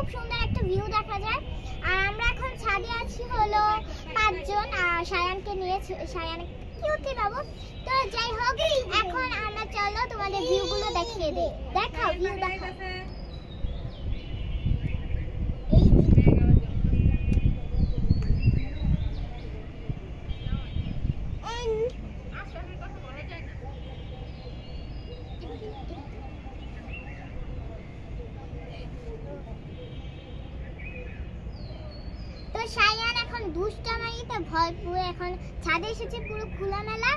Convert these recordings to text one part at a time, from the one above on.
খুব সুন্দর একটা ভিউ দেখা যায়। আর আমরা এখন ছাদে আছি হলো 5 জন, আর সায়ানকে নিয়ে, সায়ান কিউটি বাবু। তো যাই হোক, এখন আমরা চলো তোমাদের ভিউগুলো দেখিয়ে দেই। দেখাও, ভিউ দেখাও। তো সায়ান এখন দুষ্টামিতে ভরপুর, এখন ছাদে এসেছে পুরো খোলামেলা,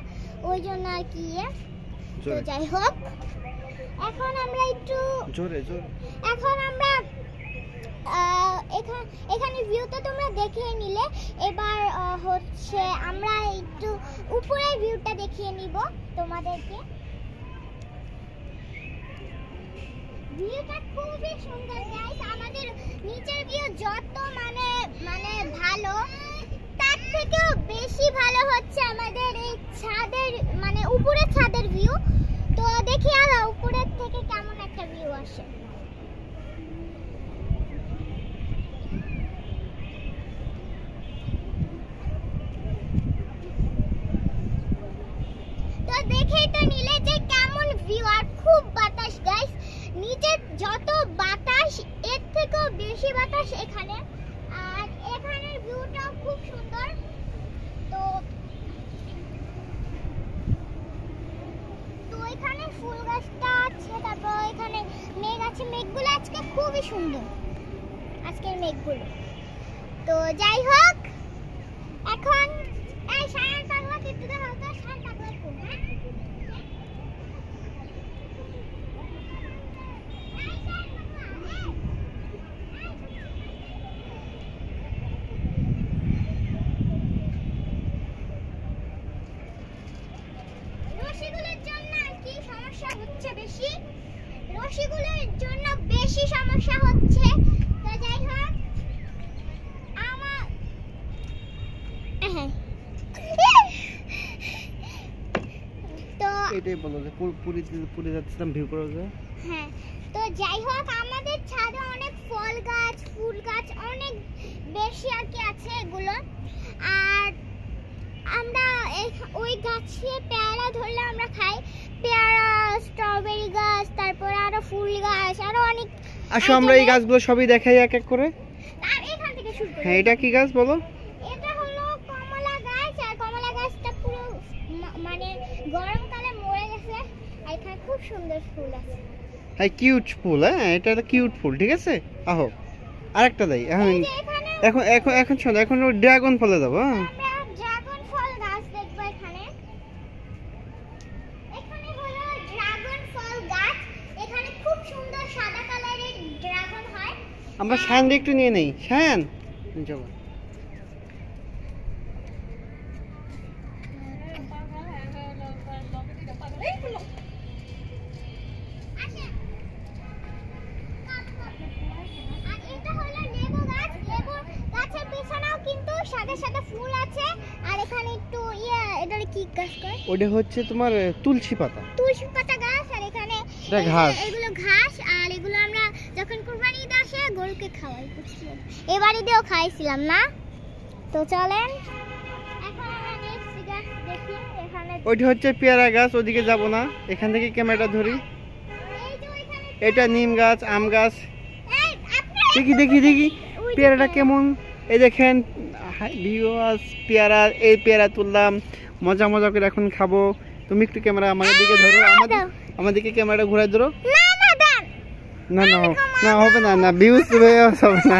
ওই জন্য আর কি। তো যাই হোক, এখন আমরা একটু জোরে এখন আমরা এখানে ভিউটা তোমরা দেখে নিলে, এবার হচ্ছে আমরা একটু উপরের ভিউটা দেখিয়ে নিব তোমাদেরকে। ভিউটা খুবই সুন্দর গাইস। আমাদের নিচের ভিউ যত মানে ভালো, তার থেকেও বেশি ভালো হচ্ছে আমাদের এই ছাদের মানে উপরের ছাদের ভিউ। তো দেখি আর উপরের থেকে কেমন একটা ভিউ আসে। তো দেখেই তো নিলে যে কেমন ভিউ, আর খুব বাতাস গাইস। নিচে যত বাতাস, এর থেকেও বেশি বাতাস এখানে। আর এখানের ভিউটাও খুব সুন্দর। তো এখানে ফুল গাছটা আছে, তারপর এখানে মেঘ আছে। মেঘগুলো আজকে খুবই সুন্দর, আজকের মেঘগুলো। তো যাই হোক, এখন এই সায়ান পাগলা কিন্তু দেখা হতো, সায়ান পাগলা কোন? রশিগুলোর জন্য কি সমস্যা হচ্ছে বেশি? রশিগুলোর জন্য বেশি সমস্যা হচ্ছে। তো যাই হোক, আমার তো এটাই বলো যে পুরি যাচ্ছিলাম ভিউ করা যায়। হ্যাঁ, তো যাই হোক, আমাদের ছাদে অনেক ফল গাছ, ফুল গাছ অনেক বেশি আর কি আছে এগুলো। আর আমরা ওই গাছে পেয়ারা ধরলে আমরা খাই, পেয়ারা, স্ট্রবেরি গাছ, তারপর আরো ফুল গাছ, আরো অনেক। আসো আমরা এই গাছগুলো সবই দেখাই এক এক করে। আর এখান থেকে শুরু করি। হ্যাঁ, এটা কি গাছ বলো? এটা হলো কমলা গাছ, আর কমলা গাছটা পুরো মানে গরমকালে মরে গেছে, আর এখানে খুব সুন্দর ফুল আছে। হ্যাঁ, কিউট ফুল। হ্যাঁ, এটা একটা কিউট ফুল, ঠিক আছে। আহো, আরেকটা দেই। এখন শোনো, এখন ড্রাগন ফলে যাবো। হ্যাঁ, ড্রাগন ফল গাছ দেখবো এখানে। এখানে হলো ড্রাগন ফল গাছ, এখানে খুব সুন্দর সাদা কালারের ড্রাগন হয়। আমরা শায়ান একটু নিয়ে নেই। শায়ান যাবো। ফুল আছে, আর এখানে একটু এটা কি গাছ কয়? ওটা হচ্ছে তোমার তুলসী পাতা গাছ। আর এখানে ঘাস, এগুলো ঘাস। আর এগুলো আমরা যখন কুরবানি ঈদ আসে গরুকে খাওয়াই, এবার ঈদেও খাইছিলাম না। তো চলেন এখন আমরা নেক্সট গাছ দেখি। এখানে ওইটা হচ্ছে পেয়ারা গাছ, ওদিকে যাব না, এখান থেকে ক্যামেরাটা ধরি। এটা নিম গাছ, আম গাছ। দেখি পেয়ারাটা কেমন। এই দেখেন ভিউয়ার্স, পেয়ারা, এই পেয়ারা তুললাম, মজা করে এখন খাবো। তুমি একটু ক্যামেরা আমার দিকে ধরো, আমাদেরকে ক্যামেরাটা ঘুরাই ধরো। না হবে না, ভিউজ হবে না।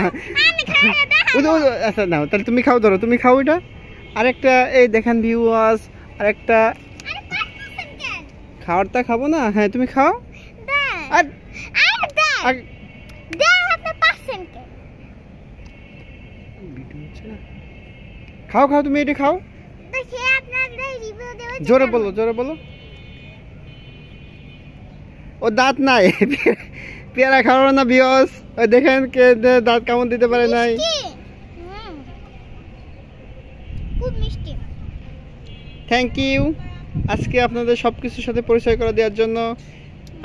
আচ্ছা নাও, তাহলে তুমি খাও, ধরো তুমি খাও এটা। আরেকটা এই দেখেন ভিউয়ার্স, আরেকটা খাওয়ারটা খাবো না। হ্যাঁ, তুমি খাও। খাও তুমি এটা খাও। জোরে বলো। ও দাঁত নাই, পেয়ারা খাওয়ার না ভিউয়ার্স। ওই দেখেন কে দাঁত কামড় দিতে পারে নাই। খুব মিষ্টি। থ্যাংক ইউ আজকে আপনাদের সবকিছুর সাথে পরিচয় করে দেওয়ার জন্য।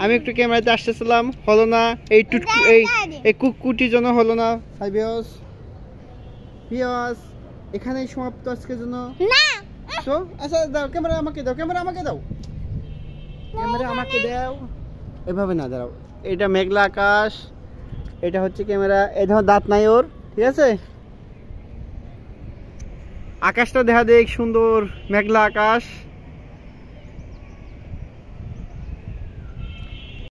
আমি একটু ক্যামেরাতে আসতেছিলাম, হলো না। এই এই কুকুরটির জন্য হলো না। হাই ভিউয়ার্স, এখানেই সমাপ্ত আজকের জন্য। না তো আচ্ছা দাও, ক্যামেরা আমাকে দাও, ক্যামেরা আমাকে দাও, ক্যামেরা আমাকে দাও। এভাবে না, দাঁড়াও। এটা মেঘলা আকাশ, এটা হচ্ছে ক্যামেরা। এই ধর দাঁত নাই ওর, ঠিক আছে। আকাশটা দেখা দেখ, সুন্দর মেঘলা আকাশ।